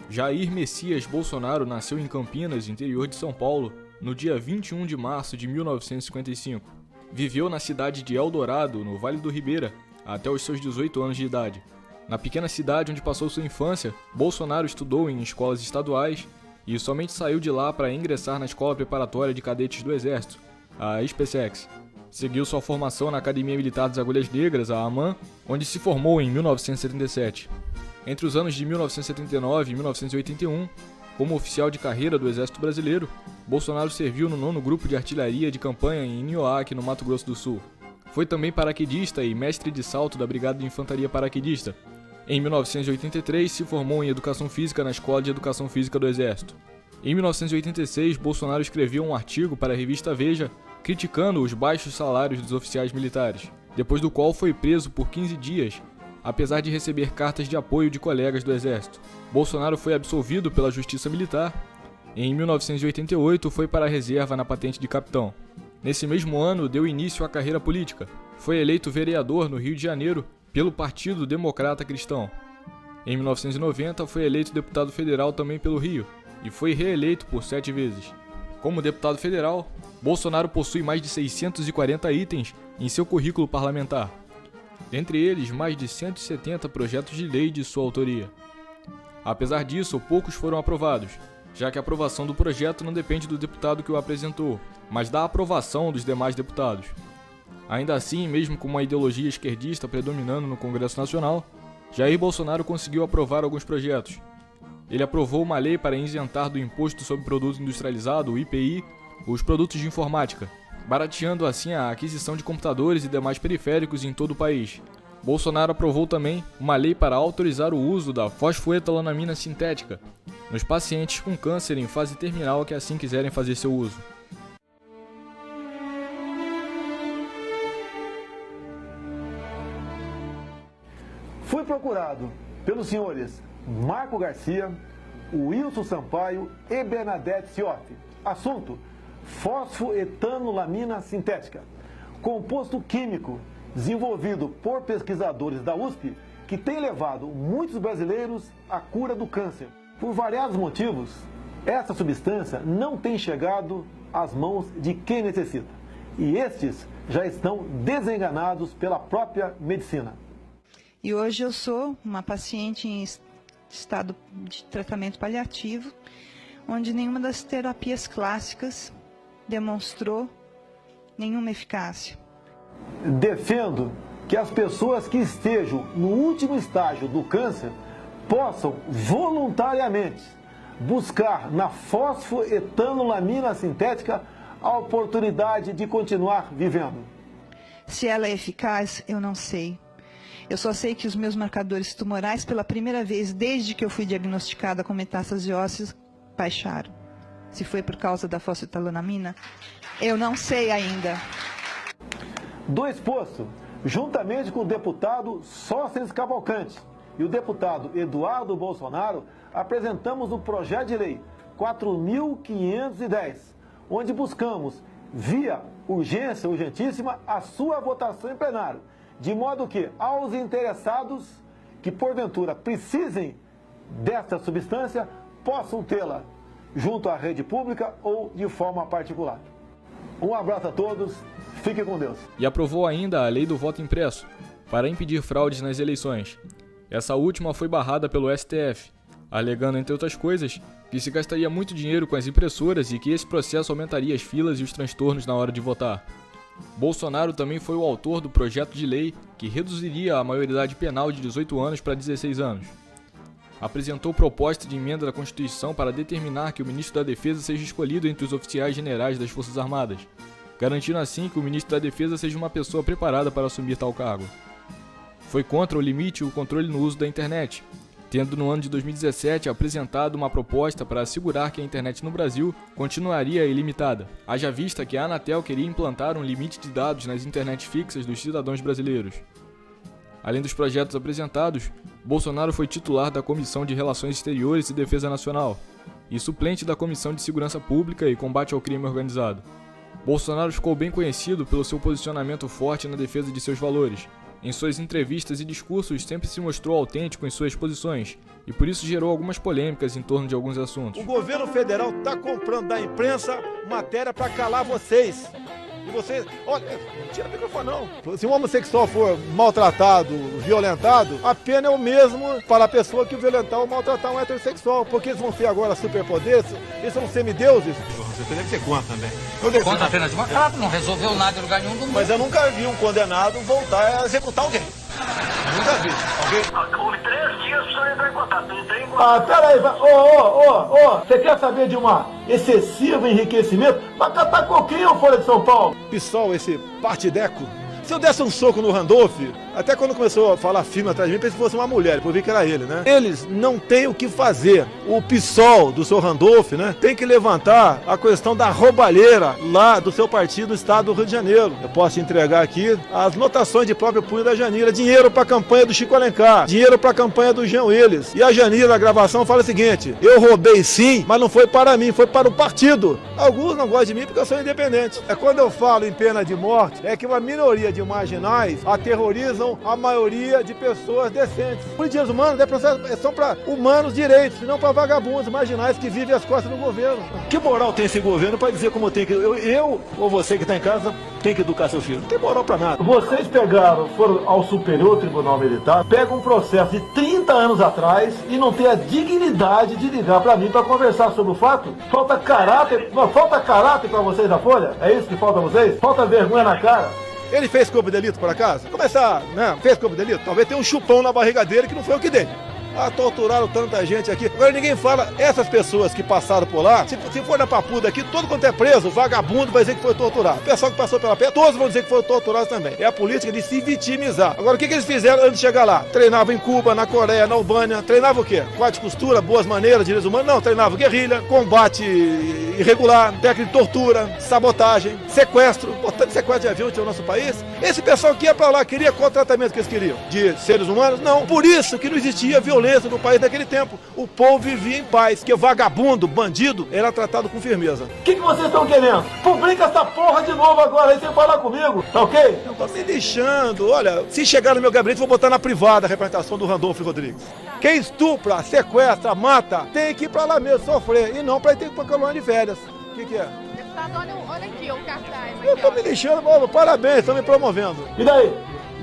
Jair Messias Bolsonaro nasceu em Campinas, interior de São Paulo, no dia 21 de março de 1955. Viveu na cidade de Eldorado, no Vale do Ribeira, até os seus 18 anos de idade. Na pequena cidade onde passou sua infância, Bolsonaro estudou em escolas estaduais e somente saiu de lá para ingressar na Escola Preparatória de Cadetes do Exército, a SpaceX. Seguiu sua formação na Academia Militar das Agulhas Negras, a AMAN, onde se formou em 1977. Entre os anos de 1979 e 1981, como oficial de carreira do Exército Brasileiro, Bolsonaro serviu no 9º Grupo de Artilharia de Campanha em Nioaque, no Mato Grosso do Sul. Foi também paraquedista e mestre de salto da Brigada de Infantaria Paraquedista. Em 1983, se formou em Educação Física na Escola de Educação Física do Exército. Em 1986, Bolsonaro escreveu um artigo para a revista Veja, criticando os baixos salários dos oficiais militares, depois do qual foi preso por 15 dias, apesar de receber cartas de apoio de colegas do Exército. Bolsonaro foi absolvido pela Justiça Militar e em 1988 foi para a reserva na patente de capitão. Nesse mesmo ano, deu início à carreira política. Foi eleito vereador no Rio de Janeiro pelo Partido Democrata Cristão. Em 1990, foi eleito deputado federal também pelo Rio e foi reeleito por 7 vezes. Como deputado federal, Bolsonaro possui mais de 640 itens em seu currículo parlamentar. Dentre eles, mais de 170 projetos de lei de sua autoria. Apesar disso, poucos foram aprovados, já que a aprovação do projeto não depende do deputado que o apresentou, mas da aprovação dos demais deputados. Ainda assim, mesmo com uma ideologia esquerdista predominando no Congresso Nacional, Jair Bolsonaro conseguiu aprovar alguns projetos. Ele aprovou uma lei para isentar do Imposto sobre Produto Industrializado, o IPI, os produtos de informática, barateando assim a aquisição de computadores e demais periféricos em todo o país. Bolsonaro aprovou também uma lei para autorizar o uso da fosfoetanolamina sintética nos pacientes com câncer em fase terminal que assim quiserem fazer seu uso. Fui procurado pelos senhores Marco Garcia, Wilson Sampaio e Bernadette Cioff. Assunto: fosfoetanolamina sintética, composto químico desenvolvido por pesquisadores da USP que tem levado muitos brasileiros à cura do câncer. Por variados motivos, essa substância não tem chegado às mãos de quem necessita, e estes já estão desenganados pela própria medicina. E hoje eu sou uma paciente em estado de tratamento paliativo, onde nenhuma das terapias clássicas demonstrou nenhuma eficácia. Defendo que as pessoas que estejam no último estágio do câncer possam voluntariamente buscar na fosfoetanolamina sintética a oportunidade de continuar vivendo. Se ela é eficaz, eu não sei. Eu só sei que os meus marcadores tumorais, pela primeira vez desde que eu fui diagnosticada com metástase óssea, baixaram. Se foi por causa da fosfoetanolamina, eu não sei ainda. Do exposto, juntamente com o deputado Sóstenes Cavalcante e o deputado Eduardo Bolsonaro, apresentamos o projeto de lei 4.510, onde buscamos, via urgência urgentíssima, a sua votação em plenário, de modo que, aos interessados que porventura precisem desta substância, possam tê-la junto à rede pública ou de forma particular. Um abraço a todos, fiquem com Deus. E aprovou ainda a Lei do Voto Impresso, para impedir fraudes nas eleições. Essa última foi barrada pelo STF, alegando, entre outras coisas, que se gastaria muito dinheiro com as impressoras e que esse processo aumentaria as filas e os transtornos na hora de votar. Bolsonaro também foi o autor do projeto de lei que reduziria a maioridade penal de 18 anos para 16 anos. Apresentou proposta de emenda da Constituição para determinar que o ministro da Defesa seja escolhido entre os oficiais generais das Forças Armadas, garantindo assim que o ministro da Defesa seja uma pessoa preparada para assumir tal cargo. Foi contra o limite e o controle no uso da internet, tendo no ano de 2017 apresentado uma proposta para assegurar que a internet no Brasil continuaria ilimitada, haja vista que a Anatel queria implantar um limite de dados nas internets fixas dos cidadãos brasileiros. Além dos projetos apresentados, Bolsonaro foi titular da Comissão de Relações Exteriores e Defesa Nacional e suplente da Comissão de Segurança Pública e Combate ao Crime Organizado. Bolsonaro ficou bem conhecido pelo seu posicionamento forte na defesa de seus valores, Em suas entrevistas e discursos sempre se mostrou autêntico em suas posições e por isso gerou algumas polêmicas em torno de alguns assuntos. O governo federal está comprando da imprensa matéria para calar vocês. E vocês, olha, não tira o microfone não. Se um homossexual for maltratado, violentado, a pena é o mesmo para a pessoa que violentar ou maltratar um heterossexual, porque eles vão ser agora superpoderes, eles são semideuses. Você deve ser contra também. Contra a pena de morte? Claro, não resolveu nada em lugar nenhum do mundo. Mas eu nunca vi um condenado voltar a executar alguém. Nunca vi, ok? Houve 3 dias para o senhor entrar em contato. Peraí, você quer saber de uma excessivo enriquecimento? Vai catar coquinho, Folha de São Paulo. PSOL, esse partideco. Se eu desse um soco no Randolph, até quando começou a falar firme atrás de mim, pensei que fosse uma mulher, depois vi que era ele, né? Eles não têm o que fazer. O PSOL do seu Randolph, né, tem que levantar a questão da roubalheira lá do seu partido no estado do Rio de Janeiro. Eu posso te entregar aqui as notações de próprio punho da Janira. Dinheiro para a campanha do Chico Alencar, dinheiro para a campanha do Jean Willis. E a Janira, na gravação, fala o seguinte: eu roubei sim, mas não foi para mim, foi para o partido. Alguns não gostam de mim porque eu sou independente. É quando eu falo em pena de morte, é que uma minoria de marginais aterrorizam a maioria de pessoas decentes. Os direitos humanos são para humanos direitos, não para vagabundos marginais que vivem às costas do governo. Que moral tem esse governo para dizer como tem que... Eu ou você que está em casa tem que educar seu filho? Não tem moral para nada. Vocês foram ao Superior Tribunal Militar, pegam um processo de 30 anos atrás e não tem a dignidade de ligar para mim para conversar sobre o fato? Falta caráter para vocês da Folha? É isso que falta a vocês? Falta vergonha na cara? Ele fez corpo de delito, por acaso? Começar, né? Fez corpo de delito? Talvez tenha um chupão na barriga dele que não foi o que dele. Torturaram tanta gente aqui. Agora ninguém fala, essas pessoas que passaram por lá, se for na papuda aqui, todo quanto é preso, vagabundo vai dizer que foi torturado. O pessoal que passou pela pé, todos vão dizer que foram torturados também. É a política de se vitimizar. Agora o que eles fizeram antes de chegar lá? Treinavam em Cuba, na Coreia, na Albânia. Treinavam o quê? Corte de costura, boas maneiras, direitos humanos? Não, treinavam guerrilha, combate irregular, técnica de tortura, sabotagem, sequestro. Portanto, sequestro de avião tinha no nosso país. Esse pessoal que ia pra lá queria qual tratamento que eles queriam? De seres humanos? Não. Por isso que não existia violência no país naquele tempo. O povo vivia em paz, porque vagabundo, bandido, era tratado com firmeza. O que vocês estão querendo? Publica essa porra de novo agora aí sem falar comigo, tá ok? Não tô me deixando. Olha, se chegar no meu gabinete, vou botar na privada a representação do Randolph Rodrigues. Quem estupra, sequestra, mata, tem que ir pra lá mesmo sofrer, e não pra ir ter que ir pra colônia de férias. O que é? Deputado, olha aqui o cartaz. Eu tô me deixando, parabéns, estão me promovendo. E daí?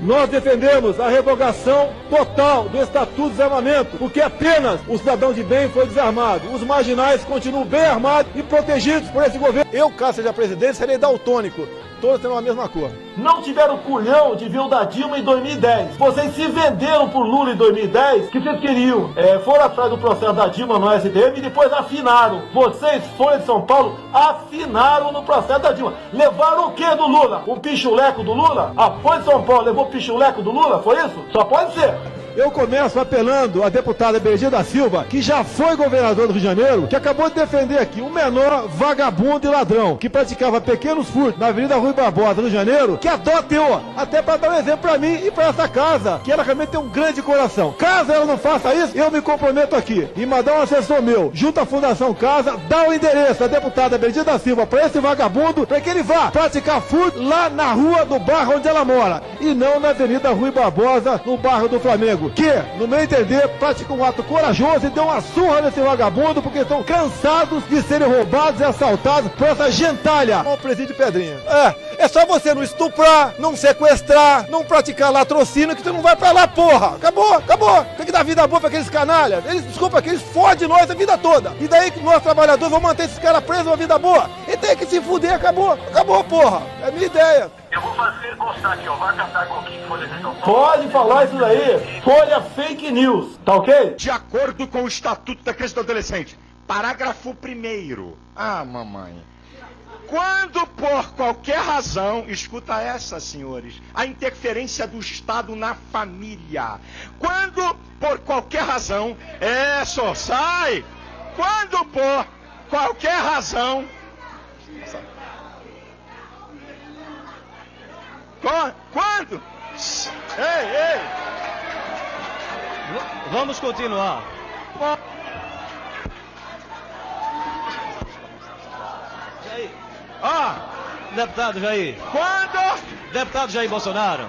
Nós defendemos a revogação total do Estatuto de Desarmamento, porque apenas o cidadão de bem foi desarmado. Os marginais continuam bem armados e protegidos por esse governo. Eu, caso seja presidente, serei daltônico. Todos tendo a mesma cor. Não tiveram culhão de ver o da Dilma em 2010. Vocês se venderam por Lula em 2010, que vocês queriam. Foram atrás do processo da Dilma no STM e depois afinaram. Vocês, Folha de São Paulo, afinaram no processo da Dilma. Levaram o que do Lula? Um pichuleco do Lula? A Folha de São Paulo levou o pichuleco do Lula? Foi isso? Só pode ser. Eu começo apelando à deputada Berger da Silva, que já foi governador do Rio de Janeiro, que acabou de defender aqui um menor vagabundo e ladrão, que praticava pequenos furtos na Avenida Rui Barbosa, no Rio de Janeiro, que adote-o, até para dar um exemplo para mim e para essa casa, que ela realmente tem um grande coração. Caso ela não faça isso, eu me comprometo aqui e mandar um assessor meu, junto à Fundação Casa, dá o endereço da deputada Berger da Silva para esse vagabundo, para que ele vá praticar furto lá na rua do bairro onde ela mora, e não na Avenida Rui Barbosa, no bairro do Flamengo. Que, no meu entender, pratica um ato corajoso e deu uma surra nesse vagabundo porque estão cansados de serem roubados e assaltados por essa gentalha. Ó, o presídio Pedrinha. É só você não estuprar, não sequestrar, não praticar latrocínio que tu não vai pra lá, porra. Acabou. Tem que dar vida boa pra aqueles canalhas. Eles fodem nós a vida toda. E daí que nós trabalhadores vamos manter esses caras presos uma vida boa. E tem que se fuder, acabou, porra. É a minha ideia. Eu vou fazer constar aqui, ó. Vai catar coquinho, Folha de São Paulo. Pode falar isso daí. Folha fake news, tá ok? De acordo com o Estatuto da Criança e do Adolescente, parágrafo 1º. Mamãe. Quando por qualquer razão, escuta essa, senhores, a interferência do Estado na família. Quando por qualquer razão, só sai. Quando por qualquer razão... Quando? Ei! Vamos continuar. Jair. Ah! Deputado Jair. Quando? Deputado Jair Bolsonaro.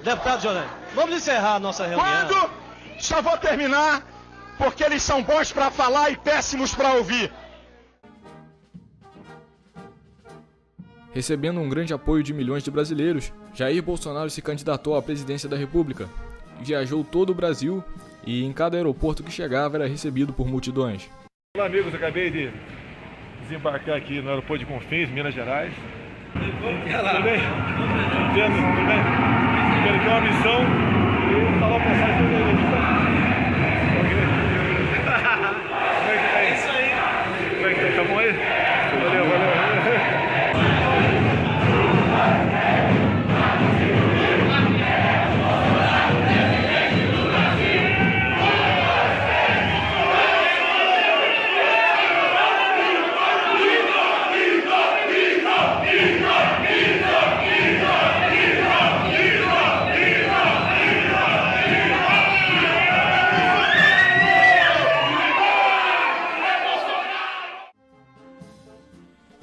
Deputado Jonel, vamos encerrar a nossa reunião. Quando? Só vou terminar, porque eles são bons para falar e péssimos para ouvir. Recebendo um grande apoio de milhões de brasileiros, Jair Bolsonaro se candidatou à presidência da República. Viajou todo o Brasil e em cada aeroporto que chegava era recebido por multidões. Olá amigos, acabei de desembarcar aqui no aeroporto de Confins, Minas Gerais. Tudo bem? Tudo bem? Quero ter uma missão e falar uma mensagem para ele. Como é que tá aí? É isso aí. Como é que tá? Tá bom aí? Valeu, valeu.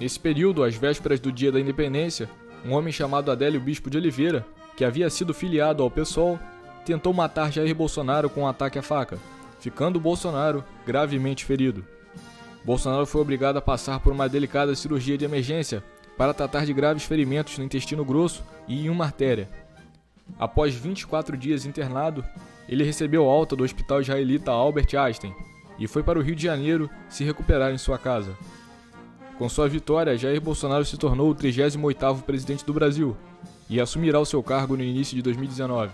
Nesse período, às vésperas do dia da independência, um homem chamado Adélio Bispo de Oliveira, que havia sido filiado ao PSOL, tentou matar Jair Bolsonaro com um ataque à faca, ficando Bolsonaro gravemente ferido. Bolsonaro foi obrigado a passar por uma delicada cirurgia de emergência para tratar de graves ferimentos no intestino grosso e em uma artéria. Após 24 dias internado, ele recebeu alta do hospital israelita Albert Einstein e foi para o Rio de Janeiro se recuperar em sua casa. Com sua vitória, Jair Bolsonaro se tornou o 38º presidente do Brasil e assumirá o seu cargo no início de 2019.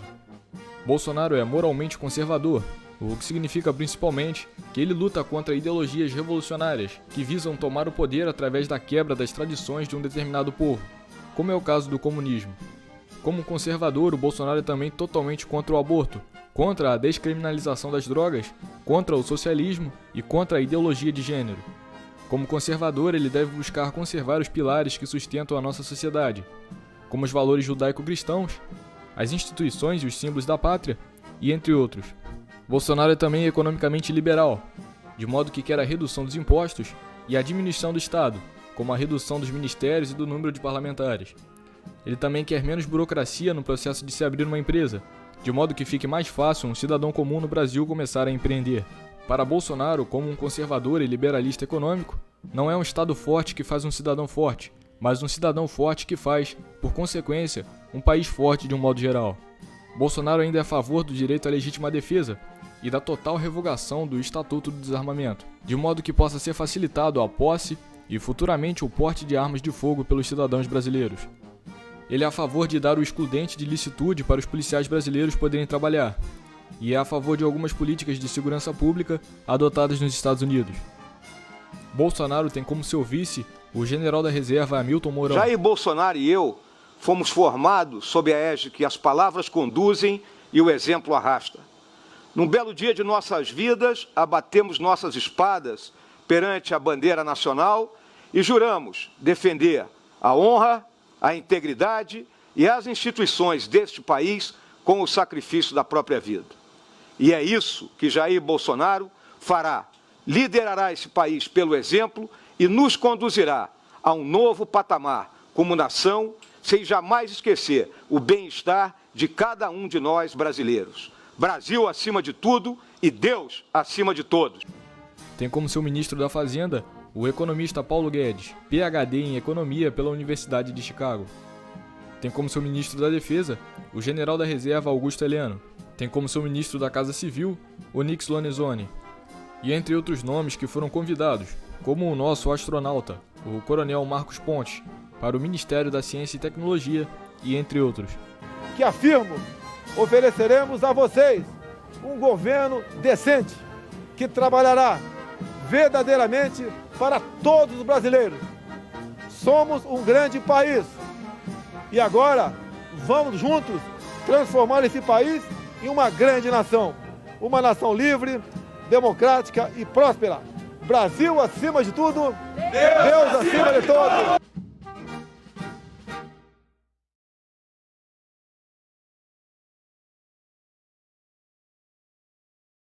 Bolsonaro é moralmente conservador, o que significa principalmente que ele luta contra ideologias revolucionárias que visam tomar o poder através da quebra das tradições de um determinado povo, como é o caso do comunismo. Como conservador, o Bolsonaro é também totalmente contra o aborto, contra a descriminalização das drogas, contra o socialismo e contra a ideologia de gênero. Como conservador, ele deve buscar conservar os pilares que sustentam a nossa sociedade, como os valores judaico-cristãos, as instituições e os símbolos da pátria, e entre outros. Bolsonaro é também economicamente liberal, de modo que quer a redução dos impostos e a diminuição do Estado, como a redução dos ministérios e do número de parlamentares. Ele também quer menos burocracia no processo de se abrir uma empresa, de modo que fique mais fácil um cidadão comum no Brasil começar a empreender. Para Bolsonaro, como um conservador e liberalista econômico, não é um Estado forte que faz um cidadão forte, mas um cidadão forte que faz, por consequência, um país forte de um modo geral. Bolsonaro ainda é a favor do direito à legítima defesa e da total revogação do Estatuto do Desarmamento, de modo que possa ser facilitado a posse e futuramente o porte de armas de fogo pelos cidadãos brasileiros. Ele é a favor de dar o excludente de licitude para os policiais brasileiros poderem trabalhar, e é a favor de algumas políticas de segurança pública adotadas nos Estados Unidos. Bolsonaro tem como seu vice o general da reserva Hamilton Mourão. Jair Bolsonaro e eu fomos formados sob a égide que as palavras conduzem e o exemplo arrasta. Num belo dia de nossas vidas, abatemos nossas espadas perante a bandeira nacional e juramos defender a honra, a integridade e as instituições deste país com o sacrifício da própria vida. E é isso que Jair Bolsonaro fará. Liderará esse país pelo exemplo e nos conduzirá a um novo patamar como nação, sem jamais esquecer o bem-estar de cada um de nós brasileiros. Brasil acima de tudo e Deus acima de todos. Tem como seu ministro da Fazenda o economista Paulo Guedes, PhD em Economia pela Universidade de Chicago. Tem como seu ministro da Defesa o general da reserva Augusto Heleno. Tem como seu ministro da Casa Civil Onyx Lorenzoni. E entre outros nomes que foram convidados, como o nosso astronauta, o coronel Marcos Pontes, para o Ministério da Ciência e Tecnologia, e entre outros. Que afirmo, ofereceremos a vocês um governo decente, que trabalhará verdadeiramente para todos os brasileiros. Somos um grande país e agora vamos juntos transformar esse país em uma grande nação. Uma nação livre, democrática e próspera. Brasil acima de tudo, Deus acima de todos.